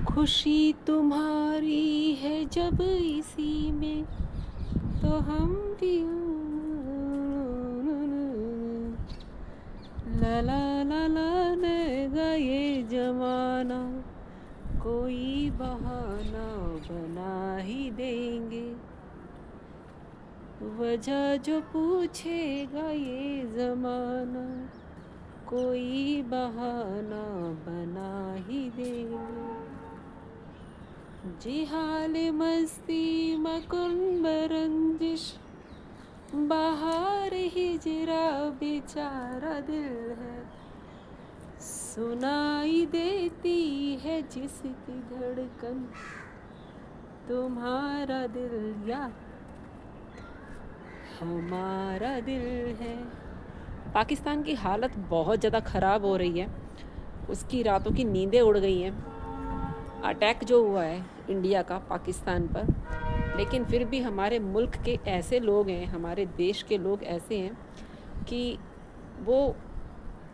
खुशी तुम्हारी है जब इसी में, तो हम भी ला ला ला ला लेगा ये जमाना, कोई बहाना बना ही देंगे, वजह जो पूछेगा ये ज़माना, कोई बहाना बना ही देंगे। जी हाल मस्ती मकुन बरंजिश, बाहर हिजरा बेचारा दिल है, सुनाई देती है जिसकी धड़कन, तुम्हारा दिल या हमारा दिल है। पाकिस्तान की हालत बहुत ज़्यादा ख़राब हो रही है, उसकी रातों की नींदें उड़ गई हैं। अटैक जो हुआ है इंडिया का पाकिस्तान पर, लेकिन फिर भी हमारे मुल्क के ऐसे लोग हैं, हमारे देश के लोग ऐसे हैं कि वो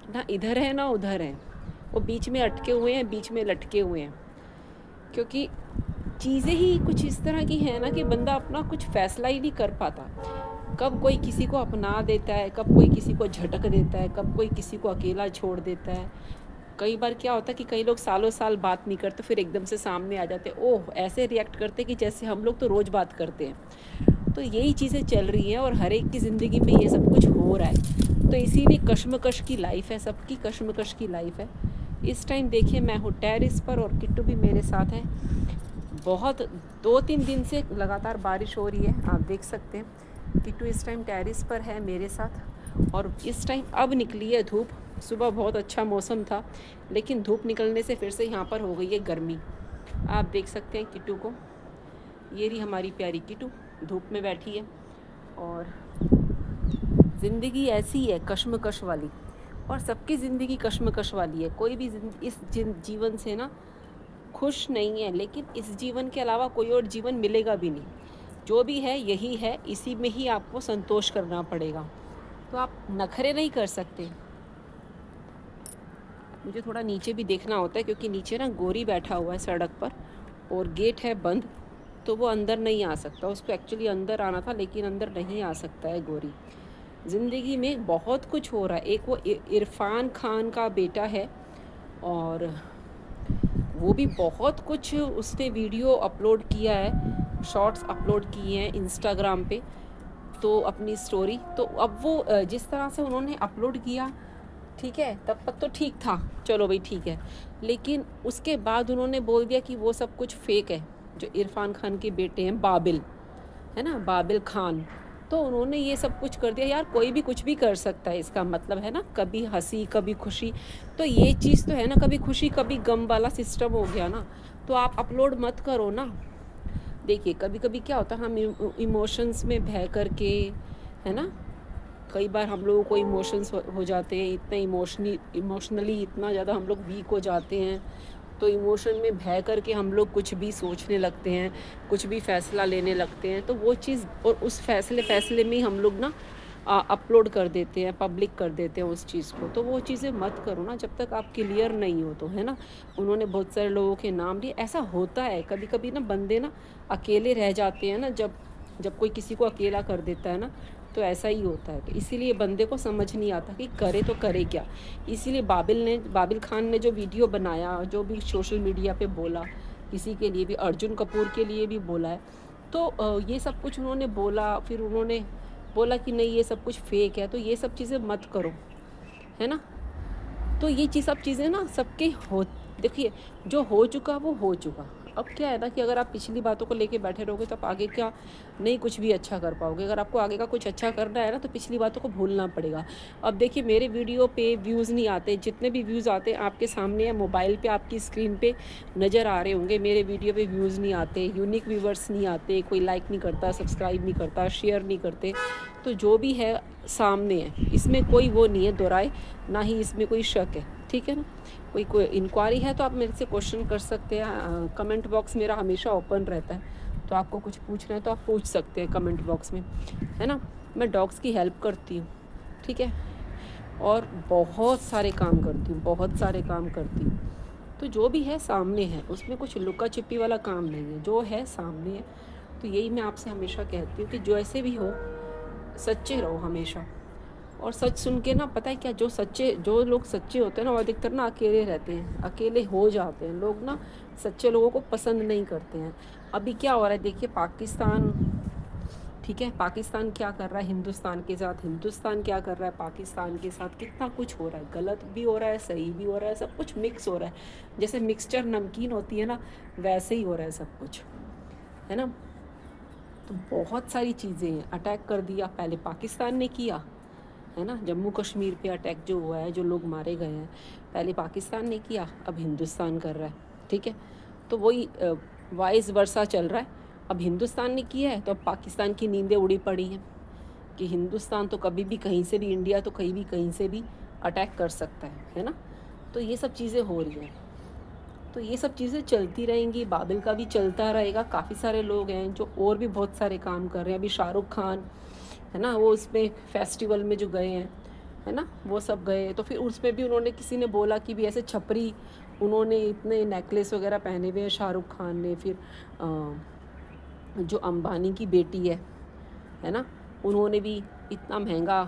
ना इधर है ना उधर हैं, वो बीच में अटके हुए हैं, बीच में लटके हुए हैं। क्योंकि चीज़ें ही कुछ इस तरह की हैं ना कि बंदा अपना कुछ फ़ैसला ही नहीं कर पाता। कब कोई किसी को अपना देता है, कब कोई किसी को झटक देता है, कब कोई किसी को अकेला छोड़ देता है। कई बार क्या होता है कि कई लोग सालों साल बात नहीं करते, फिर एकदम से सामने आ जाते, ओह ऐसे रिएक्ट करते कि जैसे हम लोग तो रोज़ बात करते हैं। तो यही चीज़ें चल रही हैं और हर एक की ज़िंदगी में ये सब कुछ हो रहा है। तो इसीलिए कश्मकश की लाइफ है, सबकी कश्मकश की लाइफ है। इस टाइम देखिए मैं हूँ टेरिस पर और किट्टू भी मेरे साथ है। बहुत 2-3 दिन से लगातार बारिश हो रही है, आप देख सकते हैं। किट्टू इस टाइम टेरिस पर है मेरे साथ और इस टाइम अब निकली है धूप। सुबह बहुत अच्छा मौसम था, लेकिन धूप निकलने से फिर से यहाँ पर हो गई है गर्मी। आप देख सकते हैं किट्टू को, ये रही हमारी प्यारी किट्टू धूप में बैठी है। और ज़िंदगी ऐसी है कश्मकश वाली, और सबकी ज़िंदगी कश्मकश वाली है। कोई भी इस जीवन से ना खुश नहीं है, लेकिन इस जीवन के अलावा कोई और जीवन मिलेगा भी नहीं। जो भी है यही है, इसी में ही आपको संतोष करना पड़ेगा। तो आप नखरे नहीं कर सकते। मुझे थोड़ा नीचे भी देखना होता है क्योंकि नीचे ना गोरी बैठा हुआ है सड़क पर और गेट है बंद, तो वो अंदर नहीं आ सकता। उसको एक्चुअली अंदर आना था लेकिन अंदर नहीं आ सकता है गोरी। ज़िंदगी में बहुत कुछ हो रहा है। एक वो इरफान खान का बेटा है और वो भी बहुत कुछ उसने वीडियो अपलोड किया है, शॉर्ट्स अपलोड किए हैं इंस्टाग्राम पे, तो अपनी स्टोरी। तो अब वो जिस तरह से उन्होंने अपलोड किया, ठीक है, तब तक तो ठीक था, चलो भाई ठीक है। लेकिन उसके बाद उन्होंने बोल दिया कि वो सब कुछ फेक है। जो इरफान खान के बेटे हैं बाबिल, है ना, बाबिल खान, तो उन्होंने ये सब कुछ कर दिया। यार कोई भी कुछ भी कर सकता है, इसका मतलब है ना, कभी हंसी कभी खुशी। तो ये चीज़ तो है ना, कभी खुशी कभी गम वाला सिस्टम हो गया ना। तो आप अपलोड मत करो ना। देखिए कभी कभी क्या होता है, हम इमोशंस में बह करके, है ना, कई बार हम लोगों को इमोशंस हो जाते हैं, इतने इमोशनली इतना ज़्यादा हम लोग वीक हो जाते हैं। तो इमोशन में बह करके हम लोग कुछ भी सोचने लगते हैं, कुछ भी फ़ैसला लेने लगते हैं। तो वो चीज़, और उस फ़ैसले में ही हम लोग ना अपलोड कर देते हैं, पब्लिक कर देते हैं उस चीज़ को। तो वो चीज़ें मत करो ना जब तक आप क्लियर नहीं हो तो, है ना। उन्होंने बहुत सारे लोगों के नाम लिए, ऐसा होता है कभी कभी ना, बंदे ना अकेले रह जाते हैं ना, जब जब कोई किसी को अकेला कर देता है ना, तो ऐसा ही होता है। तो इसीलिए बंदे को समझ नहीं आता कि करे तो करे क्या। इसीलिए बाबिल खान ने जो वीडियो बनाया, जो भी सोशल मीडिया पे बोला, किसी के लिए भी, अर्जुन कपूर के लिए भी बोला है। तो ये सब कुछ उन्होंने बोला, फिर उन्होंने बोला कि नहीं ये सब कुछ फेक है। तो ये सब चीज़ें मत करो, है ना। तो ये सब चीज़ें ना सबके हो, देखिए जो हो चुका वो हो चुका। अब क्या है ना कि अगर आप पिछली बातों को लेके बैठे रहोगे तो आप आगे क्या नहीं कुछ भी अच्छा कर पाओगे। अगर आपको आगे का कुछ अच्छा करना है ना, तो पिछली बातों को भूलना पड़ेगा। अब देखिए मेरे वीडियो पे व्यूज़ नहीं आते, जितने भी व्यूज़ आते हैं आपके सामने है, मोबाइल पे आपकी स्क्रीन पे नज़र आ रहे होंगे। मेरे वीडियो पे व्यूज़ नहीं आते, यूनिक व्यूवर्स नहीं आते, कोई लाइक नहीं करता, सब्सक्राइब नहीं करता, शेयर नहीं करते। तो जो भी है सामने है, इसमें कोई वो नहीं है दोराए, ना ही इसमें कोई शक है, ठीक है ना। कोई इंक्वायरी है तो आप मेरे से क्वेश्चन कर सकते हैं। कमेंट बॉक्स मेरा हमेशा ओपन रहता है, तो आपको कुछ पूछना है तो आप पूछ सकते हैं कमेंट बॉक्स में, है ना। मैं डॉग्स की हेल्प करती हूँ, ठीक है, और बहुत सारे काम करती हूँ, बहुत सारे काम करती हूँ। तो जो भी है सामने है, उसमें कुछ लुका छिपी वाला काम नहीं है, जो है सामने है। तो यही मैं आपसे हमेशा कहती हूँ कि जो ऐसे भी हो, सच्चे रहो हमेशा। और सच सुन के ना, पता है क्या, जो लोग सच्चे होते हैं ना, वो अधिकतर ना अकेले रहते हैं, अकेले हो जाते हैं लोग ना, सच्चे लोगों को पसंद नहीं करते हैं। अभी क्या हो रहा है देखिए, पाकिस्तान, ठीक है, पाकिस्तान क्या कर रहा है हिंदुस्तान के साथ, हिंदुस्तान क्या कर रहा है पाकिस्तान के साथ, कितना कुछ हो रहा है, गलत भी हो रहा है, सही भी हो रहा है, सब कुछ मिक्स हो रहा है। जैसे मिक्सचर नमकीन होती है ना, वैसे ही हो रहा है सब कुछ, है ना। तो बहुत सारी चीज़ें हैं, अटैक कर दिया, पहले पाकिस्तान ने किया, है ना, जम्मू कश्मीर पे अटैक जो हुआ है, जो लोग मारे गए हैं, पहले पाकिस्तान ने किया, अब हिंदुस्तान कर रहा है, ठीक है। तो वही वाइस वर्सा चल रहा है। अब हिंदुस्तान ने किया है तो अब पाकिस्तान की नींदें उड़ी पड़ी हैं कि हिंदुस्तान तो कभी भी कहीं से भी, इंडिया तो कहीं से भी अटैक कर सकता है ना। तो ये सब चीज़ें हो रही हैं, तो ये सब चीज़ें चलती रहेंगी, बाबिल का भी चलता रहेगा। काफ़ी सारे लोग हैं जो और भी बहुत सारे काम कर रहे हैं। अभी शाहरुख खान, है ना, वो उसमें फेस्टिवल में जो गए हैं, है ना, वो सब गए, तो फिर उसमें भी उन्होंने, किसी ने बोला कि भी ऐसे छपरी, उन्होंने इतने नेकलेस वगैरह पहने हुए हैं शाहरुख खान ने। फिर जो अंबानी की बेटी है ना, उन्होंने भी इतना महंगा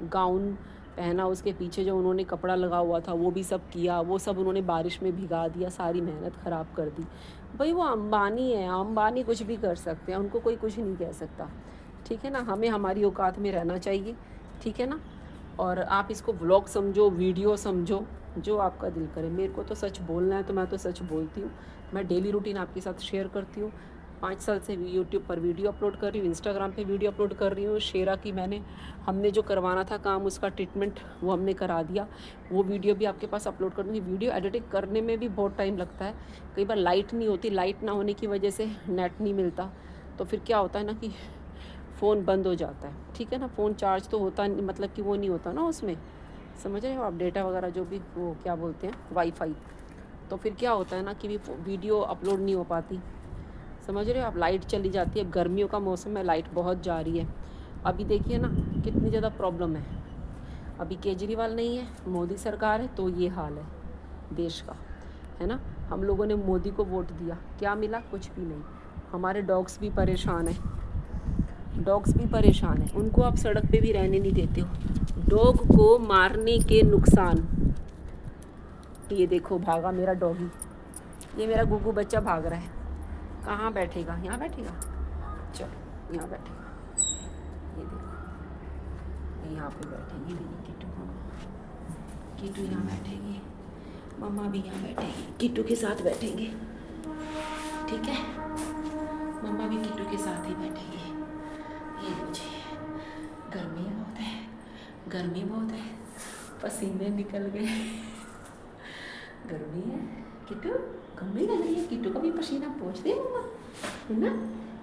गाउन पहना, उसके पीछे जो उन्होंने कपड़ा लगा हुआ था वो भी सब किया, वो सब उन्होंने बारिश में भिगा दिया, सारी मेहनत ख़राब कर दी। भाई वो अंबानी है, अंबानी कुछ भी कर सकते हैं, उनको कोई कुछ नहीं कह सकता, ठीक है ना। हमें हमारी औकात में रहना चाहिए, ठीक है ना। और आप इसको व्लॉग समझो, वीडियो समझो, जो आपका दिल करे। मेरे को तो सच बोलना है तो मैं तो सच बोलती हूँ। मैं डेली रूटीन आपके साथ शेयर करती हूँ। 5 साल से यूट्यूब पर वीडियो अपलोड कर रही हूँ, इंस्टाग्राम पे वीडियो अपलोड कर रही हूँ। शेरा की हमने जो करवाना था काम, उसका ट्रीटमेंट वो हमने करा दिया, वो वीडियो भी आपके पास अपलोड कर दूँगी। वीडियो एडिटिंग करने में भी बहुत टाइम लगता है, कई बार लाइट नहीं होती, लाइट ना होने की वजह से नेट नहीं मिलता, तो फिर क्या होता है ना कि फ़ोन बंद हो जाता है, ठीक है ना। फ़ोन चार्ज तो होता नहीं, मतलब कि वो नहीं होता ना उसमें, समझ रहे हो आप, डेटा वगैरह जो भी, वो क्या बोलते हैं, वाईफाई। तो फिर क्या होता है ना कि वीडियो अपलोड नहीं हो पाती, समझ रहे हो आप। लाइट चली जाती है, गर्मियों का मौसम है, लाइट बहुत जा रही है। अभी देखिए ना कितनी ज़्यादा प्रॉब्लम है। अभी केजरीवाल नहीं है, मोदी सरकार है, तो ये हाल है देश का, है ना। हम लोगों ने मोदी को वोट दिया, क्या मिला, कुछ भी नहीं। हमारे डॉग्स भी परेशान हैं, डॉग्स भी परेशान हैं, उनको आप सड़क पे भी रहने नहीं देते हो। डॉग को मारने के नुकसान, ये देखो भागा मेरा डॉगी, ये मेरा गुगू बच्चा भाग रहा है। कहाँ बैठेगा, यहाँ बैठेगा, चलो यहाँ बैठेगा, ये देखो, यहाँ पे बैठेगी मेरी किट्टू, किट्टू यहाँ बैठेगी, मम्मा भी यहाँ बैठेगी, किट्टू के साथ बैठेंगे, ठीक है, मम्मा भी किट्टू के साथ ही बैठेगी। ये मुझे गर्मी बहुत है, गर्मी बहुत है, पसीने निकल गए, गर्मी है। किट्टू गर्मी लग रही है, किट्टू का भी पसीना पोंछ दे मम्मा, है ना,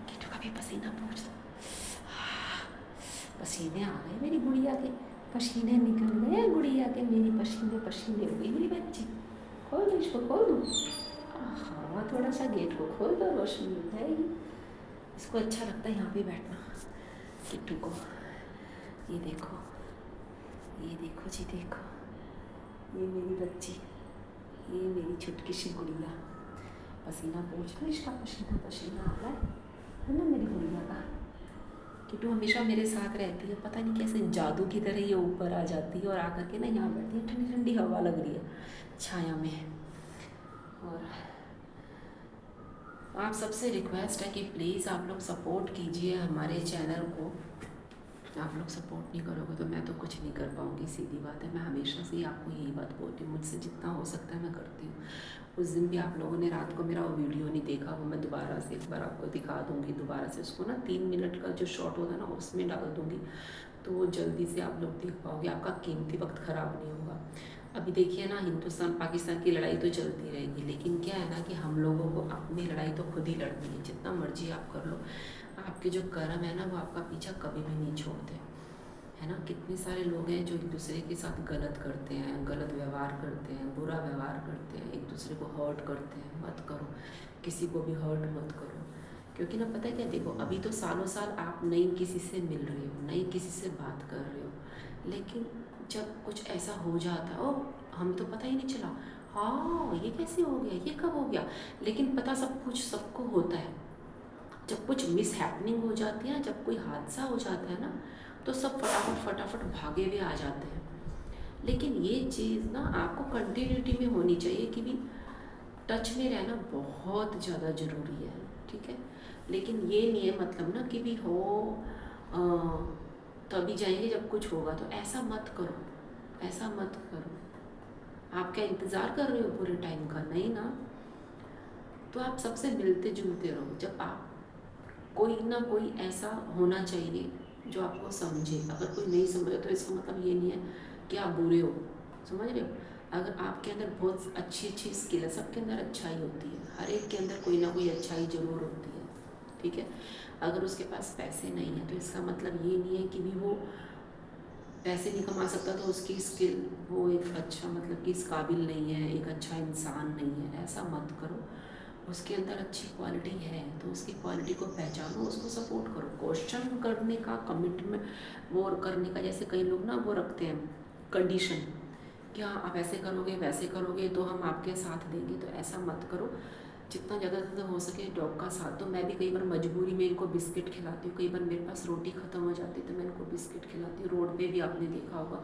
किट्टू का भी पसीना पोंछ दो। पसीने आ गए मेरी गुड़िया के, पसीने निकल गए गुड़िया के, मेरी पसीने पसीने हो गई मेरी बच्ची। खोल दो इसको, खोल दो, हाँ थोड़ा सा गेट को खोल दो, रोशनी मिल जाएगी। इसको अच्छा लगता है यहाँ पे बैठना, किट्टू को। ये देखो, ये देखो जी, देखो ये मेरी बच्ची, ये मेरी छुटकी सी गुड़िया, पसीना पोंछ लो, इसका पसीना पसीना आ रहा है ना मेरी गुड़िया का। किट्टू हमेशा मेरे साथ रहती है, पता नहीं कैसे जादू की तरह ये ऊपर आ जाती है और आकर के ना यहाँ बैठती है, ठंडी ठंडी हवा लग रही है छाया में। और आप सबसे रिक्वेस्ट है कि प्लीज़ आप लोग सपोर्ट कीजिए हमारे चैनल को। आप लोग सपोर्ट नहीं करोगे तो मैं तो कुछ नहीं कर पाऊँगी, सीधी बात है। मैं हमेशा से ही आपको यही बात बोलती हूँ, मुझसे जितना हो सकता है मैं करती हूँ। उस दिन भी आप लोगों ने रात को मेरा वो वीडियो नहीं देखा, वो मैं दोबारा से एक बार आपको दिखा दूँगी, दोबारा से उसको ना 3 मिनट का जो शॉट होता है ना उसमें डाल दूँगी, तो वो जल्दी से आप लोग देख पाओगे, आपका कीमती वक्त ख़राब नहीं होगा। अभी देखिए ना, हिंदुस्तान पाकिस्तान की लड़ाई तो चलती रहेगी, लेकिन क्या है ना कि हम लोगों को अपनी लड़ाई तो खुद ही लड़नी है। जितना मर्जी आप कर लो, आपके जो कर्म है ना वो आपका पीछा कभी भी नहीं छोड़ते, है ना। कितने सारे लोग हैं जो एक दूसरे के साथ गलत करते हैं, गलत व्यवहार करते हैं, बुरा व्यवहार करते हैं, एक दूसरे को हर्ट करते हैं। मत करो, किसी को भी हर्ट मत करो, क्योंकि ना पता है क्या, देखो अभी तो सालों साल आप नई किसी से मिल रहे हो, नई किसी से बात कर रहे हो, लेकिन जब कुछ ऐसा हो जाता है, ओ हमें तो पता ही नहीं चला, हाँ ये कैसे हो गया, ये कब हो गया। लेकिन पता सब कुछ सबको होता है, जब कुछ मिस हैपनिंग हो जाती है, जब कोई हादसा हो जाता है ना, तो सब फटाफट फटाफट भागे हुए आ जाते हैं। लेकिन ये चीज़ ना आपको कंटिन्यूटी में होनी चाहिए कि भी टच में रहना बहुत ज़्यादा ज़रूरी है, ठीक है। लेकिन ये नहीं है मतलब ना कि भी हो अ, तभी जाएंगे जब कुछ होगा, तो ऐसा मत करो, ऐसा मत करो। आप क्या इंतज़ार कर रहे हो पूरे टाइम का, नहीं ना। तो आप सबसे मिलते जुलते रहो। जब आप कोई ना कोई ऐसा होना चाहिए जो आपको समझे। अगर कोई नहीं समझे तो इसका मतलब ये नहीं है कि आप बुरे हो, समझ रहे हो। अगर आपके अंदर बहुत अच्छी अच्छी स्किल है, सबके अंदर अच्छाई होती है, हर एक के अंदर कोई ना कोई अच्छाई ज़रूर होती है, ठीक है। अगर उसके पास पैसे नहीं है तो इसका मतलब ये नहीं है कि भी वो पैसे नहीं कमा सकता तो उसकी स्किल वो एक अच्छा मतलब कि इस काबिल नहीं है, एक अच्छा इंसान नहीं है, ऐसा मत करो। उसके अंदर अच्छी क्वालिटी है तो उसकी क्वालिटी को पहचानो, उसको सपोर्ट करो। क्वेश्चन करने का, कमिटमेंट वो करने का, जैसे कई लोग ना वो रखते हैं कंडीशन कि हाँ आप ऐसे करोगे वैसे करोगे तो हम आपके साथ देंगे, तो ऐसा मत करो। जितना ज़्यादा हो सके डॉग का साथ दो। मैं भी कई बार मजबूरी में इनको बिस्किट खिलाती हूँ, कई बार मेरे पास रोटी ख़त्म हो जाती है तो मैं इनको बिस्किट खिलाती हूँ। रोड पे भी आपने देखा होगा,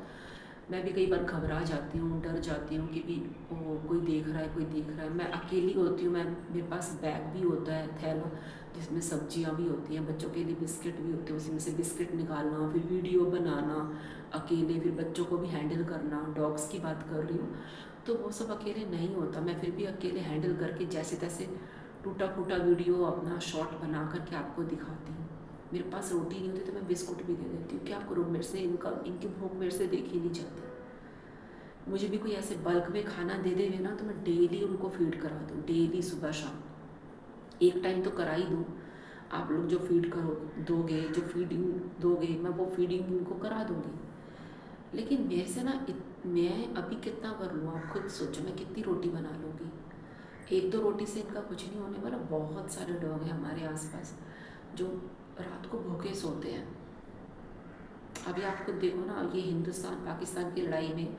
मैं भी कई बार घबरा जाती हूँ, डर जाती हूँ कि भी ओ कोई देख रहा है, कोई देख रहा है। मैं अकेली होती हूँ, मैं मेरे पास बैग भी होता है, थैला जिसमें सब्जियाँ भी होती हैं, बच्चों के लिए बिस्किट भी होते हैं, उसी में से बिस्किट निकालना, फिर वीडियो बनाना अकेले, फिर बच्चों को भी हैंडल करना। डॉग्स की बात कर रही हूँ, तो वो सब अकेले नहीं होता। मैं फिर भी अकेले हैंडल करके जैसे तैसे टूटा फूटा वीडियो अपना शॉर्ट बना करके आपको दिखाती हूँ। मेरे पास रोटी नहीं होती तो मैं बिस्कुट भी दे देती हूँ। क्या करूँ, मेरे से इनकी भूख मेरे से देखी नहीं जाती। मुझे भी कोई ऐसे बल्क में खाना दे देवे ना तो मैं डेली उनको फीड करा दूँ, डेली सुबह शाम एक टाइम तो करा ही दूँ। आप लोग जो फीड करो दोगे, जो फीडिंग दोगे, मैं वो फीडिंग इनको करा दूँगी। लेकिन मेरे से ना मैं अभी कितना कर लूँ, आप खुद सोचो मैं कितनी रोटी बना लूँगी। एक दो रोटी से इनका कुछ नहीं होने वाला। बहुत सारे डॉग हैं हमारे आसपास जो रात को भूखे सोते हैं। अभी आप खुद देखो ना, ये हिंदुस्तान पाकिस्तान की लड़ाई में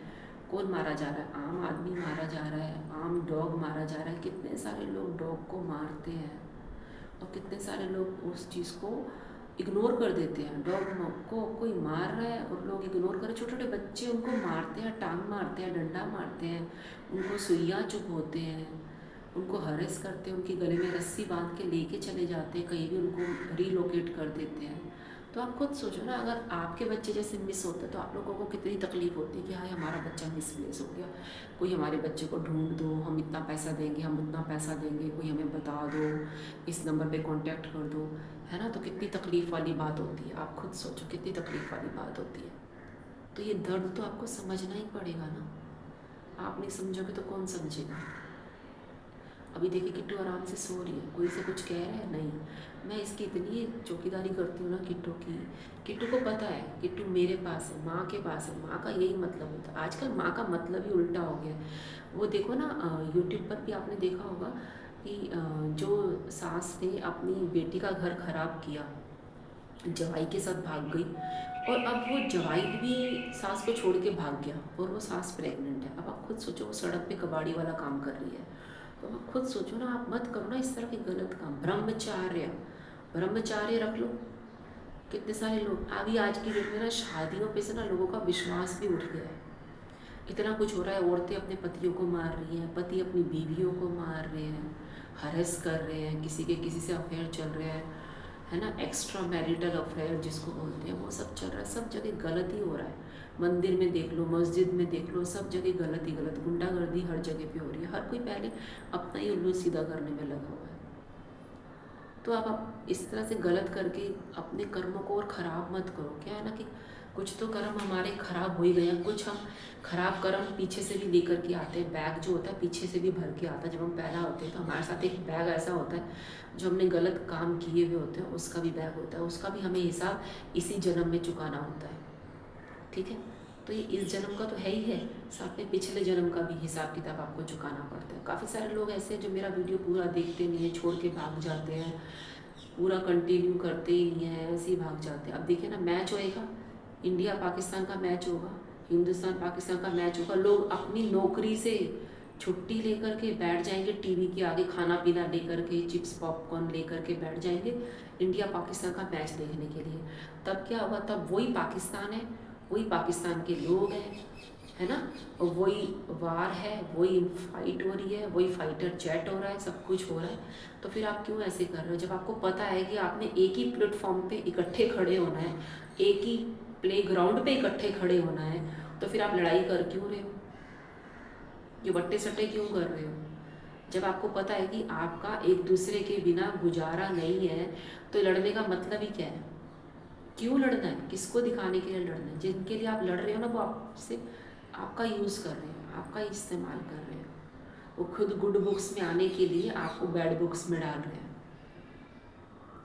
कौन मारा जा रहा है, आम आदमी मारा जा रहा है, आम डॉग मारा जा रहा है। कितने सारे लोग डॉग को मारते हैं और कितने सारे लोग उस चीज़ को इग्नोर कर देते हैं। डॉग को कोई मार रहा है और लोग इग्नोर कर, छोटे छोटे बच्चे उनको मारते हैं, टांग मारते हैं, डंडा मारते हैं, उनको सुइयाँ चुभोते हैं, उनको हरेस करते हैं, उनके गले में रस्सी बांध के लेके चले जाते हैं, कहीं भी उनको रीलोकेट कर देते हैं। तो आप खुद सोचो ना, अगर आपके बच्चे जैसे मिस होते तो आप लोगों को कितनी तकलीफ़ होती है कि हाँ हमारा बच्चा मिसप्लेस हो गया, कोई हमारे बच्चे को ढूंढ दो, हम इतना पैसा देंगे, हम उतना पैसा देंगे, कोई हमें बता दो, इस नंबर पे कांटेक्ट कर दो, है ना। तो कितनी तकलीफ़ वाली बात होती है, आप खुद सोचो कितनी तकलीफ़ वाली बात होती है। तो ये दर्द तो आपको समझना ही पड़ेगा ना, आप नहीं समझोगे तो कौन समझेगा। अभी देखिए किट्टू आराम से सो रही है, कोई से कुछ कह रहा है नहीं। मैं इसकी इतनी चौकीदारी करती हूँ ना किट्टू की। किट्टू को पता है किट्टू मेरे पास है, माँ के पास है, माँ का यही मतलब होता है। आजकल माँ का मतलब ही उल्टा हो गया है। वो देखो ना यूट्यूब पर भी आपने देखा होगा कि जो सास ने अपनी बेटी का घर खराब किया, जवाई के साथ भाग गई, और अब वो जवाई भी सास को छोड़ के भाग गया और वो सास प्रेग्नेंट है। अब आप खुद सोचो, वो सड़क पे कबाड़ी वाला काम कर रही है। तो आप खुद सोचो ना, आप मत करो ना इस तरह के गलत काम। ब्रह्मचार्य, ब्रह्मचार्य रख लो। कितने सारे लोग अभी आज की डेट में ना शादियों पे से ना लोगों का विश्वास भी उठ गया है। इतना कुछ हो रहा है, औरतें अपने पतियों को मार रही हैं, पति अपनी बीवियों को मार रहे हैं, हरेस कर रहे हैं, किसी के किसी से अफेयर चल रहे हैं, है ना, एक्स्ट्रा मैरिटल अफेयर जिसको बोलते हैं, वो सब चल रहा है। सब जगह गलत ही हो रहा है। मंदिर में देख लो, मस्जिद में देख लो, सब जगह गलत ही गलत, गुंडागर्दी हर जगह पे हो रही है। हर कोई पहले अपना ही उल्लू सीधा करने में लगा हुआ है। तो आप इस तरह से गलत करके अपने कर्मों को और ख़राब मत करो। क्या है ना कि कुछ तो कर्म हमारे ख़राब हो ही गए हैं, कुछ हम ख़राब कर्म पीछे से भी लेकर के आते हैं। बैग जो होता है पीछे से भी भर के आता है। जब हम पैदा होते हैं तो हमारे साथ एक बैग ऐसा होता है, जो हमने गलत काम किए हुए होते हैं उसका भी बैग होता है, उसका भी हमें हिसाब इसी जन्म में चुकाना होता है, ठीक है। तो ये इस जन्म का तो है ही है, साथ में पिछले जन्म का भी हिसाब किताब आपको चुकाना पड़ता है। काफ़ी सारे लोग ऐसे हैं जो मेरा वीडियो पूरा देखते नहीं है, छोड़ के भाग जाते हैं, पूरा कंटिन्यू करते ही नहीं है, ऐसे ही भाग जाते हैं। अब देखिए ना, मैच होएगा, इंडिया पाकिस्तान का मैच होगा, हिंदुस्तान पाकिस्तान का मैच होगा, लोग अपनी नौकरी से छुट्टी लेकर के बैठ जाएंगे टीवी के आगे, खाना पीना लेकर के, चिप्स पॉपकॉर्न लेकर के बैठ जाएंगे इंडिया पाकिस्तान का मैच देखने के लिए। तब क्या हुआ, तब वही पाकिस्तान है, वही पाकिस्तान के लोग हैं, है ना, और वही वार है, वही फाइट हो रही है, वही फाइटर जेट हो रहा है, सब कुछ हो रहा है। तो फिर आप क्यों ऐसे कर रहे हो, जब आपको पता है कि आपने एक ही प्लेटफॉर्म पे इकट्ठे खड़े होना है, एक ही प्ले ग्राउंड पे इकट्ठे खड़े होना है, तो फिर आप लड़ाई कर क्यों रहे हो, ये बट्टे सट्टे क्यों कर रहे हो? जब आपको पता है कि आपका एक दूसरे के बिना गुजारा नहीं है, तो लड़ने का मतलब ही क्या है? क्यों लड़ना है, किसको दिखाने के लिए लड़ना है? जिनके लिए आप लड़ रहे हो ना, वो आपसे आपका यूज़ कर रहे हैं, आपका इस्तेमाल कर रहे हैं। वो खुद गुड बुक्स में आने के लिए आपको बैड बुक्स में डाल रहे हैं,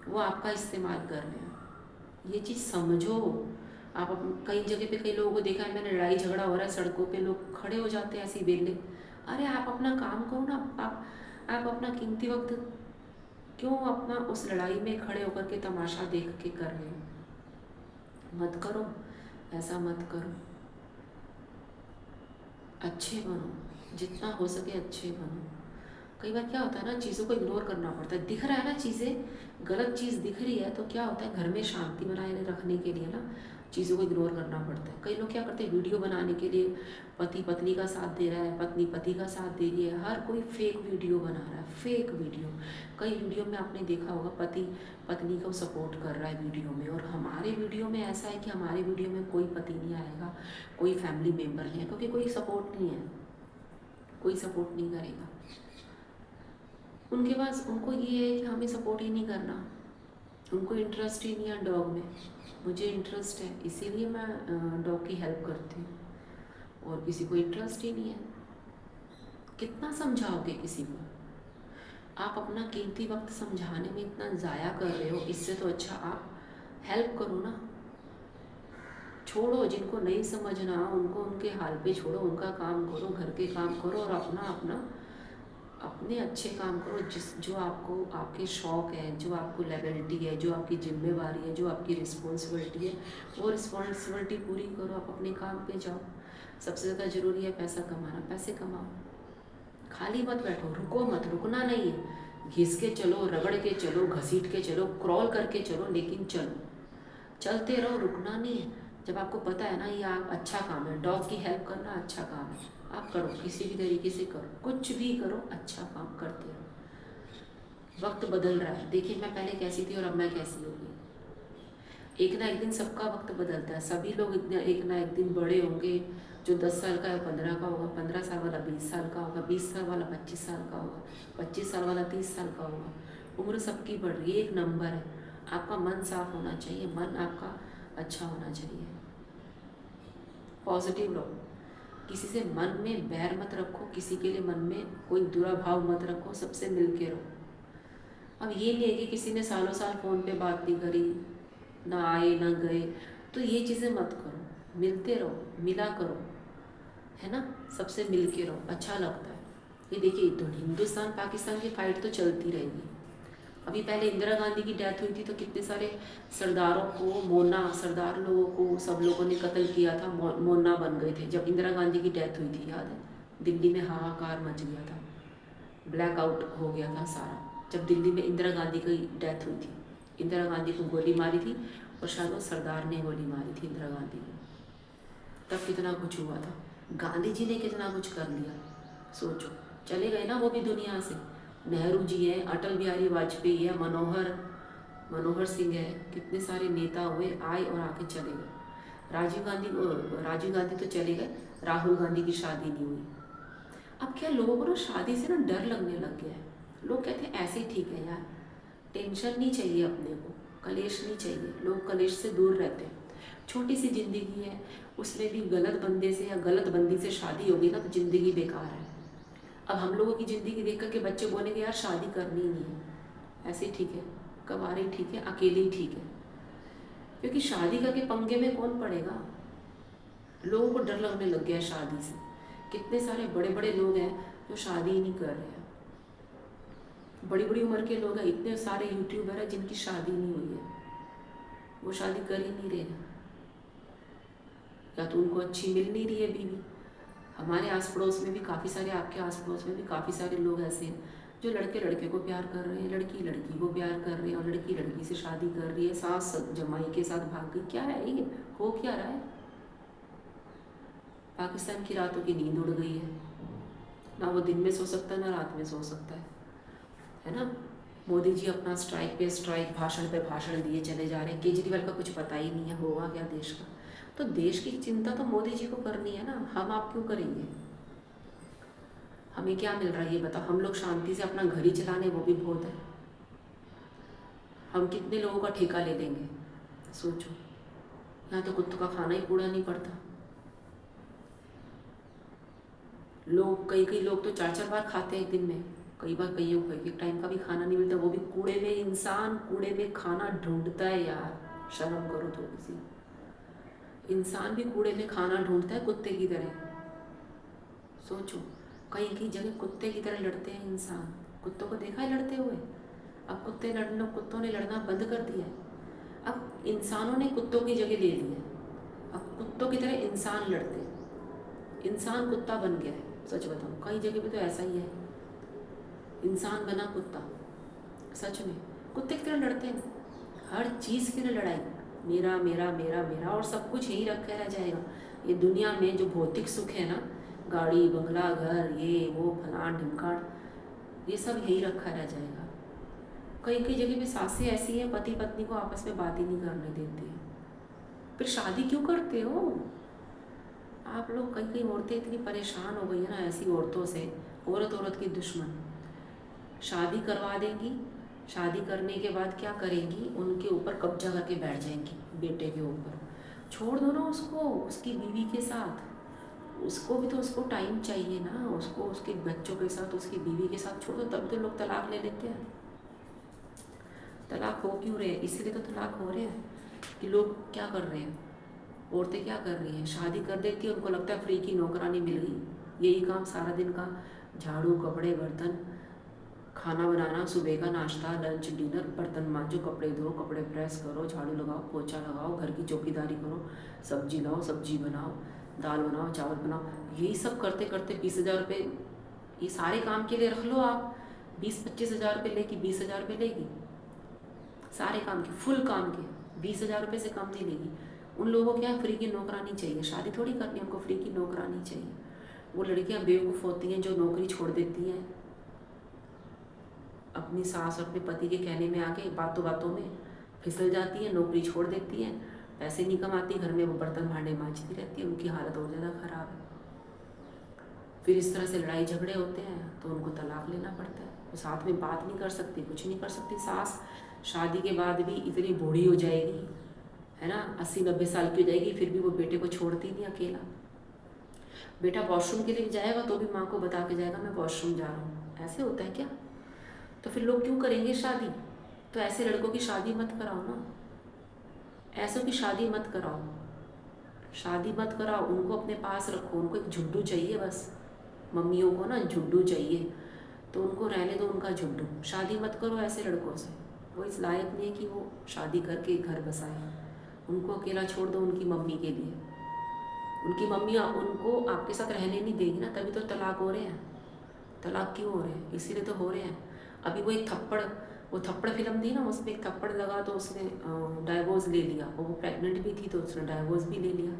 वो आपका इस्तेमाल कर रहे हैं। ये चीज़ समझो। आप कई जगह पे कई लोगों को देखा है मैंने, लड़ाई झगड़ा हो रहा है सड़कों पे, लोग खड़े हो जाते हैं ऐसे बेले। अरे आप अपना काम करो ना, आप अपना कीमती वक्त क्यों अपना उस लड़ाई में खड़े होकर के तमाशा देख के कर रहे हो? मत करो, ऐसा मत करो। अच्छे बनो, जितना हो सके अच्छे बनो। कई बार क्या होता है ना, चीज़ों को इग्नोर करना पड़ता है। दिख रहा है ना चीज़ें, गलत चीज़ दिख रही है, तो क्या होता है, घर में शांति बनाए रखने के लिए ना चीज़ों को इग्नोर करना पड़ता है। कई लोग क्या करते हैं, वीडियो बनाने के लिए पति पत्नी का साथ दे रहा है, पत्नी पति का साथ दे रही है, हर कोई फेक वीडियो बना रहा है, फेक वीडियो। कई वीडियो में आपने देखा होगा पति पत्नी को सपोर्ट कर रहा है वीडियो में, और हमारे वीडियो में ऐसा है कि हमारे वीडियो में कोई पति नहीं आएगा, कोई फैमिली मेम्बर नहीं है, क्योंकि कोई सपोर्ट नहीं है, कोई सपोर्ट नहीं करेगा। उनके पास, उनको ये है कि हमें सपोर्ट ही नहीं करना, उनको इंटरेस्ट ही नहीं है डॉग में। मुझे इंटरेस्ट है, इसीलिए मैं डॉग की हेल्प करती हूँ, और किसी को इंटरेस्ट ही नहीं है। कितना समझाओगे किसी को? आप अपना कीमती वक्त समझाने में इतना ज़ाया कर रहे हो, इससे तो अच्छा आप हेल्प करो ना। छोड़ो, जिनको नहीं समझना उनको उनके हाल पे छोड़ो, उनका काम करो, घर के काम करो, और अपना अपने अच्छे काम करो, जो आपको, आपके शौक़ है, जो आपको लेवलिटी है, जो आपकी जिम्मेवारी है, जो आपकी रिस्पॉन्सिबिलिटी है, वो रिस्पॉन्सिबिलिटी पूरी करो। आप अपने काम पे जाओ। सबसे ज़्यादा ज़रूरी है पैसा कमाना, पैसे कमाओ, खाली मत बैठो, रुको मत, रुकना नहीं है, घिस के चलो, रगड़ के चलो, घसीट के चलो, क्रॉल करके चलो, लेकिन चलो, चलते रहो, रुकना नहीं है। जब आपको पता है ना ये आप अच्छा काम है, डॉग की हेल्प करना अच्छा काम है, आप करो, किसी भी तरीके से करो, कुछ भी करो, अच्छा काम करते रहो। वक्त बदल रहा है, देखिए मैं पहले कैसी थी और अब मैं कैसी हो गई। एक ना एक दिन सबका वक्त बदलता है, सभी लोग एक ना एक दिन बड़े होंगे। जो 10 साल का है 15 का होगा, 15 साल वाला 20 साल का होगा, 20 साल वाला 25 साल का होगा, 25 साल वाला 30 साल का होगा। उम्र सबकी बढ़ रही है, एक नंबर है। आपका मन साफ होना चाहिए, मन आपका अच्छा होना चाहिए, पॉजिटिव रहो, किसी से मन में बैर मत रखो, किसी के लिए मन में कोई बुरा भाव मत रखो, सबसे मिल के रहो। अब ये नहीं है कि किसी ने सालों साल फ़ोन पे बात नहीं करी, ना आए ना गए, तो ये चीज़ें मत करो, मिलते रहो, मिला करो, है ना, सबसे मिल के रहो, अच्छा लगता है। ये देखिए, तो हिंदुस्तान पाकिस्तान की फ़ाइट तो चलती रहेगी। अभी पहले इंदिरा गांधी की डेथ हुई थी, तो कितने सारे सरदारों को, मोना सरदार लोगों को सब लोगों ने कत्ल किया था, मोना बन गए थे जब इंदिरा गांधी की डेथ हुई थी, याद है? दिल्ली में हाहाकार मच गया था, ब्लैकआउट हो गया था सारा, जब दिल्ली में इंदिरा गांधी की डेथ हुई थी। इंदिरा गांधी को गोली मारी थी, और शायद वो सरदार ने गोली मारी थी इंदिरा गांधी को। तब कितना कुछ हुआ था, गांधी जी ने कितना कुछ कर लिया, सोचो। चले गए ना वो भी दुनिया से। नेहरू जी हैं, अटल बिहारी वाजपेयी है, मनोहर सिंह है, कितने सारे नेता हुए, आए और आके चले गए। राजीव गांधी तो चले गए, राहुल गांधी की शादी नहीं हुई। अब क्या लोगों को ना शादी से ना डर लगने लग गया है। लोग कहते हैं ऐसे ही ठीक है यार, टेंशन नहीं चाहिए अपने को, कलेश नहीं चाहिए, लोग कलेश से दूर रहते हैं। छोटी सी ज़िंदगी है, उसमें भी गलत बंदे से या गलत बंदी से शादी होगी ना, तो ज़िंदगी बेकार है। अब हम लोगों की ज़िंदगी देख कर के बच्चे बोलेंगे यार शादी करनी ही नहीं है, ऐसे ठीक है, कवारे ठीक है, अकेले ही ठीक है, क्योंकि शादी करके पंगे में कौन पड़ेगा। लोगों को डर लगने लग गया है शादी से। कितने सारे बड़े बड़े लोग हैं जो शादी ही नहीं कर रहे हैं, बड़ी बड़ी उम्र के लोग हैं, इतने सारे यूट्यूबर हैं जिनकी शादी नहीं हुई है, वो शादी कर ही नहीं रहे हैं, या तो उनको अच्छी मिल नहीं रही है बीवी, हमारे आस पड़ोस में भी काफ़ी सारे, आपके आस पड़ोस में भी काफ़ी सारे लोग ऐसे हैं जो लड़के लड़के को प्यार कर रहे हैं, लड़की लड़की को प्यार कर रहे हैं, और लड़की लड़की से शादी कर रही है, सास जमाई के साथ भाग गई। क्या है ये, हो क्या रहा है? पाकिस्तान की रातों की नींद उड़ गई है, ना वो दिन में सो सकता है ना रात में सो सकता है ना। मोदी जी अपना स्ट्राइक पे स्ट्राइक, भाषण पे भाषण दिए चले जा रहे हैं। केजरीवाल का कुछ पता ही नहीं है होगा क्या देश का। तो देश की चिंता तो मोदी जी को करनी है ना, हम आप क्यों करेंगे? हमें क्या मिल रहा है ये बताओ? हम लोग शांति से अपना घर ही चलाने, वो भी बहुत है। हम कितने लोगों का ठेका ले लेंगे, सोचो। यहाँ तो कुत्तों का खाना ही पूरा नहीं पड़ता। लोग, कई लोग तो 4-4 बार खाते हैं एक दिन में, कई बार कईयों को एक टाइम का भी खाना नहीं मिलता, वो भी कूड़े में। इंसान कूड़े में खाना ढूंढता है यार, शर्म करो थोड़ी सी। इंसान भी कूड़े में खाना ढूंढता है कुत्ते की तरह, सोचो। कहीं की जगह कुत्ते की तरह लड़ते हैं इंसान। कुत्तों को देखा है लड़ते हुए? अब कुत्तों ने लड़ना बंद कर दिया है। अब इंसानों ने कुत्तों की जगह ले ली है। अब कुत्तों की तरह इंसान लड़ते हैं, इंसान कुत्ता बन गया है। सच बताऊँ, कई जगह पे तो ऐसा ही है, इंसान बना कुत्ता। सच में कुत्ते की तरह लड़ते हैं, हर चीज़ की लड़ाई, मेरा मेरा मेरा मेरा, और सब कुछ यही रखा रह जाएगा। ये दुनिया में जो भौतिक सुख है ना, गाड़ी बंगला घर ये वो फलान ढिमकान, ये सब यही रखा रह जाएगा। कई जगह पे सासें ऐसी हैं, पति पत्नी को आपस में बात ही नहीं करने देती हैं। फिर शादी क्यों करते हो आप लोग? कई औरतें इतनी परेशान हो गई है ना ऐसी औरतों से, औरत की दुश्मन। शादी करवा देंगी, शादी करने के बाद क्या करेंगी, उनके ऊपर कब्जा करके बैठ जाएंगी, बेटे के ऊपर। छोड़ दो ना उसको, उसकी बीवी के साथ। उसको भी तो उसको टाइम चाहिए ना, उसको उसके बच्चों के साथ, उसकी बीवी के साथ छोड़ दो। तब तो लोग तलाक ले लेते हैं। तलाक हो क्यों रहे हैं? इसीलिए तो तलाक हो रहे हैं कि लोग क्या कर रहे हैं, औरतें क्या कर रही हैं, शादी कर देती है, उनको लगता है फ्री की नौकरानी मिल गई। यही काम सारा दिन का, झाड़ू कपड़े बर्तन, खाना बनाना, सुबह का नाश्ता लंच डिनर, बर्तन मांजो, कपड़े धो, कपड़े प्रेस करो, झाड़ू लगाओ, पोछा लगाओ, घर की चौकीदारी करो, सब्जी लाओ, सब्जी बनाओ, दाल बनाओ, चावल बनाओ। यही सब करते करते 20,000 रुपये, ये सारे काम के लिए रख लो आप, 20-25 हज़ार रुपये लेगी, 20,000 रुपये लेगी सारे काम के, फुल काम के 20,000 रुपये से कम नहीं लेगी। उन लोगों को क्या है, फ्री की नौकरानी चाहिए, शादी थोड़ी करनी, उनको फ्री की नौकरानी चाहिए। वो लड़कियां बेवकूफ़ होती हैं जो नौकरी छोड़ देती हैं, अपनी सास और अपने पति के कहने में आके बातों बातों में फिसल जाती हैं, नौकरी छोड़ देती हैं, पैसे नहीं कमाती, घर में वो बर्तन भांडे मांजती रहती है, उनकी हालत और ज़्यादा ख़राब है। फिर इस तरह से लड़ाई झगड़े होते हैं तो उनको तलाक लेना पड़ता है। वो साथ में बात नहीं कर सकती, कुछ नहीं कर सकती। सास शादी के बाद भी इतनी बूढ़ी हो जाएगी, है ना, 80-90 साल की हो जाएगी, फिर भी वो बेटे को छोड़ती नहीं अकेला। बेटा वॉशरूम के लिए जाएगा तो भी माँ को बता के जाएगा मैं वॉशरूम जा रहा हूँ। ऐसे होता है क्या? तो फिर लोग क्यों करेंगे शादी? तो ऐसे लड़कों की शादी मत कराओ ना, ऐसों की शादी मत कराओ, शादी मत कराओ। उनको अपने पास रखो, उनको एक झुड्डू चाहिए बस। मम्मियों को ना झुड्डू चाहिए, तो उनको रहने दो उनका झुड्डू। शादी मत करो ऐसे लड़कों से, वो इस लायक नहीं है कि वो शादी करके घर बसाए। उनको अकेला छोड़ दो उनकी मम्मी के लिए। उनकी मम्मी उनको आपके साथ रहने नहीं देगी ना, तभी तो तलाक हो रहे हैं। तलाक क्यों हो रहे हैं? इसीलिए तो हो रहे हैं। अभी वो एक थप्पड़, वो थप्पड़ फिल्म थी ना, उसमें एक थप्पड़ लगा तो उसने डाइवोर्स ले लिया। वो प्रेग्नेंट भी थी तो उसने डाइवोर्स भी ले लिया।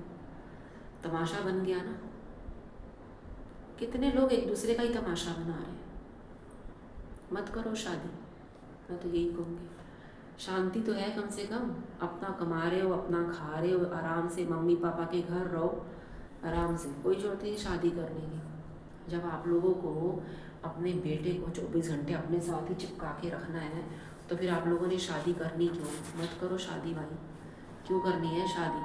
तमाशा बन गया ना। कितने लोग एक दूसरे का ही तमाशा बना रहे हैं। मत करो शादी, मैं तो यही कहूँगी। शांति तो है कम से कम, अपना कमा रहे हो, अपना खा रहे हो, आराम से मम्मी पापा के घर रहो आराम से, कोई जरूरत नहीं शादी करने की। जब आप लोगों को अपने बेटे को 24 घंटे अपने साथ ही चिपका के रखना है तो फिर आप लोगों ने शादी करनी क्यों? मत करो शादी भाई, क्यों करनी है शादी?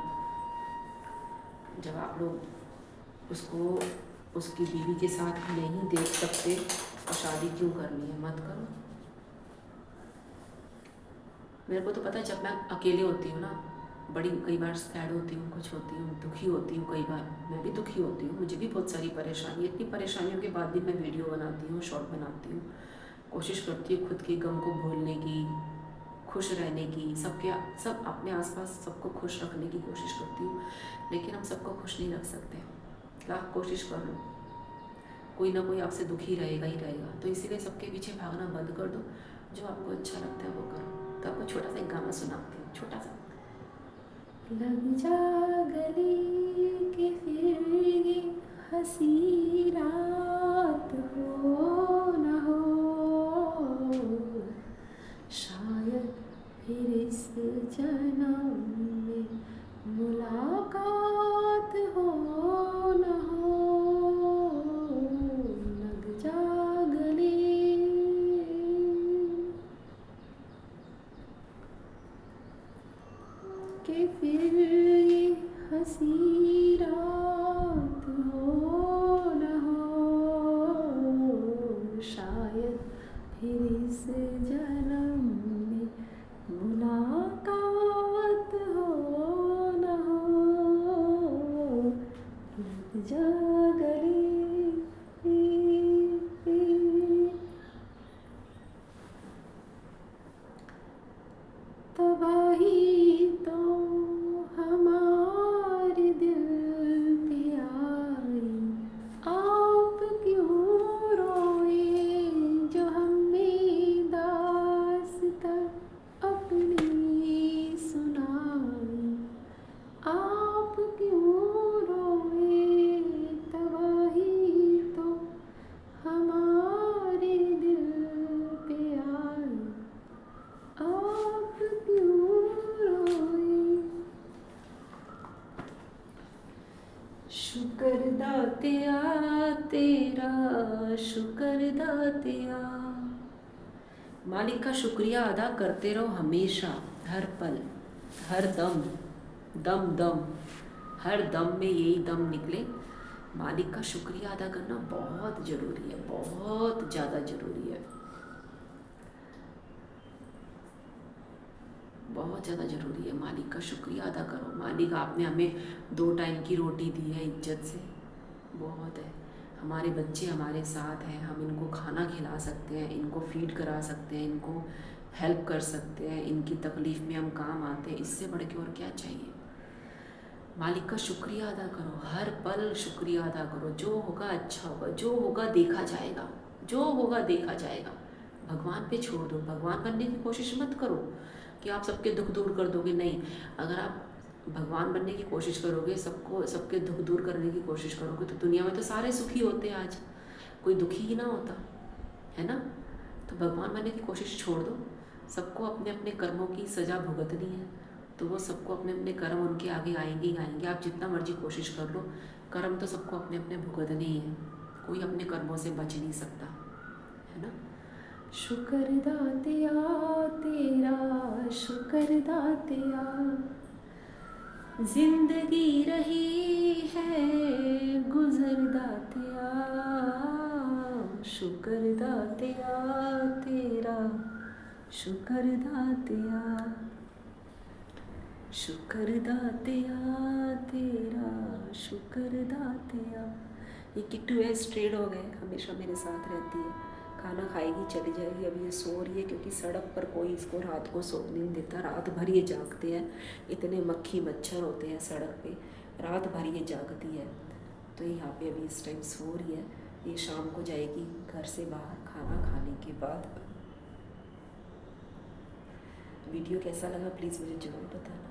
जब आप लोग उसको उसकी बीवी के साथ नहीं देख सकते तो शादी क्यों करनी है? मत करो। मेरे को तो पता है, जब मैं अकेले होती हूँ ना, बड़ी कई बार सैड होती हूँ, कुछ होती हूँ, दुखी होती हूँ, कई बार मैं भी दुखी होती हूँ, मुझे भी बहुत सारी परेशानी। इतनी परेशानियों के बाद भी मैं वीडियो बनाती हूँ, शॉर्ट बनाती हूँ, कोशिश करती हूँ खुद के गम को भूलने की, खुश रहने की, सब अपने आसपास सबको खुश रखने की कोशिश करती हूँ। लेकिन हम सबको खुश नहीं रख सकते, लाख कोशिश कर लो, कोई ना कोई आपसे दुखी रहेगा ही रहेगा। तो इसीलिए सबके पीछे भागना बंद कर दो, जो आपको अच्छा लगता है वो करो। तो आपको छोटा सा एक गाना सुनाती हूँ, छोटा सा। लग जा गले के फिर ये हंसी रात हो न हो, शायद फिर इस जन्म में मुलाकात हो न हो। लग जा गले के फिर ये हंसी रात हो न हो, शायद फिर इस जन्म में मुलाकात हो न हो। लग जा गले। तबाही तो हमारे दिल पे आई, आप क्यों रोए जो हमें दास्तां अपनी सुनाई, आप क्यों रोए। तबाही तो हमारे दिल पे आई, आप क्यों रोए। शुक्र दातिया तेरा, शुक्र दातिया। मालिक का शुक्रिया अदा करते रहो हमेशा, हर पल, हर दम, दम दम, हर दम में यही दम निकले। मालिक का शुक्रिया अदा करना बहुत ज़रूरी है, बहुत ज़्यादा ज़रूरी है, बहुत ज़्यादा ज़रूरी है। मालिक का शुक्रिया अदा करो। मालिक आपने हमें 2 टाइम की रोटी दी है इज्जत से, बहुत है। हमारे बच्चे हमारे साथ हैं, हम इनको खाना खिला सकते हैं, इनको फीड करा सकते हैं, इनको हेल्प कर सकते हैं, इनकी तकलीफ़ में हम काम आते हैं। इससे बढ़ के और क्या चाहिए। मालिक का शुक्रिया अदा करो, हर पल शुक्रिया अदा करो। जो होगा अच्छा होगा, जो होगा देखा जाएगा, जो होगा देखा जाएगा। भगवान पे छोड़ दो, भगवान बनने की कोशिश मत करो कि आप सबके दुख दूर कर दोगे। नहीं, अगर आप भगवान बनने की कोशिश करोगे, सबके दुख दूर करने की कोशिश करोगे, तो दुनिया में तो सारे सुखी होते हैं, आज कोई दुखी ही ना होता है ना। तो भगवान बनने की कोशिश छोड़ दो। सबको अपने अपने कर्मों की सज़ा भुगतनी है, तो वो सबको अपने अपने कर्म उनके आगे आएंगे ही आएंगे। आप जितना मर्जी कोशिश कर लो, कर्म तो सबको अपने अपने भुगतने ही हैं। कोई अपने कर्मों से बच नहीं सकता, है ना। शुक्र दातिया तेरा, शुक्र दातिया। जिंदगी रही है गुजर दातिया, शुक्र दातिया तेरा, शुक्र दातिया, शुक्र दातिया तेरा, शुक्र दातिया। ये किट्टू है, स्ट्रेड हो गए, हमेशा मेरे साथ रहती है। खाना खाएगी चली जाएगी। अभी ये सो रही है क्योंकि सड़क पर कोई इसको रात को सोने नहीं देता। रात भर ये जागते हैं, इतने मक्खी मच्छर होते हैं सड़क पे, रात भर ये जागती है। तो यहाँ पे अभी इस टाइम सो रही है। ये शाम को जाएगी घर से बाहर खाना खाने के बाद। वीडियो कैसा लगा प्लीज़ मुझे ज़रूर बताना।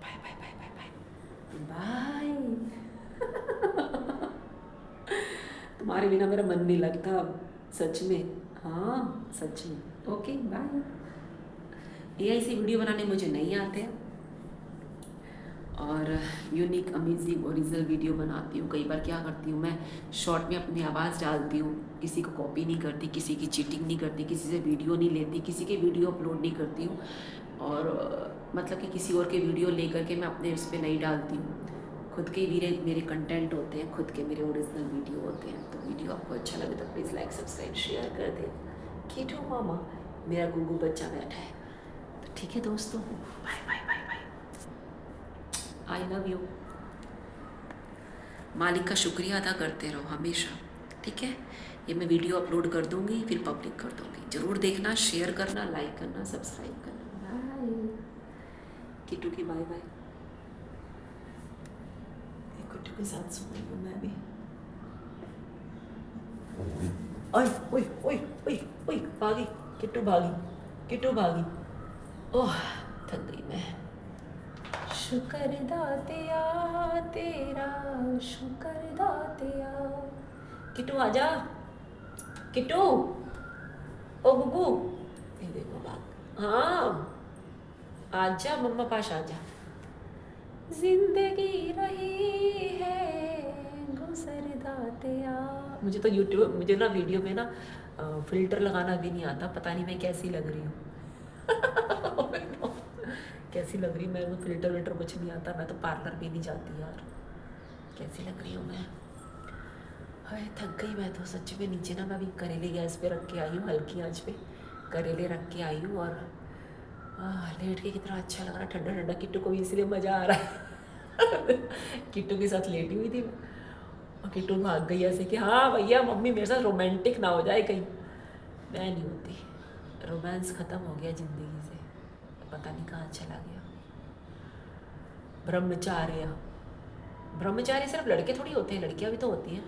Bye bye bye bye bye bye. तुम्हारे बिना मेरा मन नहीं लगता अब, सच में, हाँ सच में। Okay bye. एआई से वीडियो बनाने मुझे नहीं आते हैं, और यूनिक अमेजिंग ओरिजिनल वीडियो बनाती हूँ। कई बार क्या करती हूँ, मैं शॉर्ट में अपनी आवाज़ डालती हूँ, किसी को कॉपी नहीं करती, किसी की चीटिंग नहीं करती, किसी से वीडियो नहीं लेती, किसी के वीडियो अपलोड नहीं करती हूँ, और मतलब कि किसी और के वीडियो ले करके मैं अपने उस पर नहीं डालती हूँ। खुद के मेरे कंटेंट होते हैं, खुद के मेरे ओरिजिनल वीडियो होते हैं। तो वीडियो आपको अच्छा लगे तो प्लीज़ लाइक सब्सक्राइब शेयर कर दें। कीटू मामा मेरा गुगू बच्चा बैठा है। तो ठीक है दोस्तों, bye bye bye bye. I love you. मालिक का शुक्रिया अदा करते रहो हमेशा, ठीक है। ये मैं वीडियो अपलोड कर दूँगी, फिर पब्लिक कर दूँगी। ज़रूर देखना, शेयर करना, लाइक करना, सब्सक्राइब करना। बाय। किट्टू की बाय बाय। किट्टू के साथ सो रही हूँ मैं भी। ओए ओए ओए ओए ओए, भागी किट्टू, भागी किट्टू, भागी। ओह थक गई मैं। शुक्र दातिया तेरा, शुक्र दातिया। किट्टू आजा, किट्टू, ओ गुगू, ये देखो बात। हाँ आजा मम्मा पास आजा। जिंदगी रही है गुजर दातिया। मुझे तो यूट्यूब, मुझे ना वीडियो में ना फिल्टर लगाना भी नहीं आता, पता नहीं मैं कैसी लग रही हूँ। कैसी लग रही, मैं तो फिल्टर विल्टर कुछ नहीं आता, मैं तो पार्लर भी नहीं जाती यार। कैसी लग रही हूँ मैं। हाय थक गई मैं तो सच में। नीचे ना मैं अभी करेले गैस पे रख के आई हूँ, हल्की आंच पे करेले रख के आई हूँ, और लेट के कितना अच्छा लग रहा है, ठंडा ठंडा। किट्टू को भी इसलिए मज़ा आ रहा है। किट्टू के साथ लेटी हुई थी मैं, और किट्टू भाग गई ऐसे कि हाँ भैया मम्मी मेरे साथ रोमांटिक ना हो जाए कहीं। मैं नहीं होती, रोमांस ख़त्म हो गया ज़िंदगी से, पता नहीं कहाँ चला गया। ब्रह्मचार्य, ब्रह्मचारी सिर्फ लड़के थोड़ी होते हैं, लड़कियां भी तो होती हैं।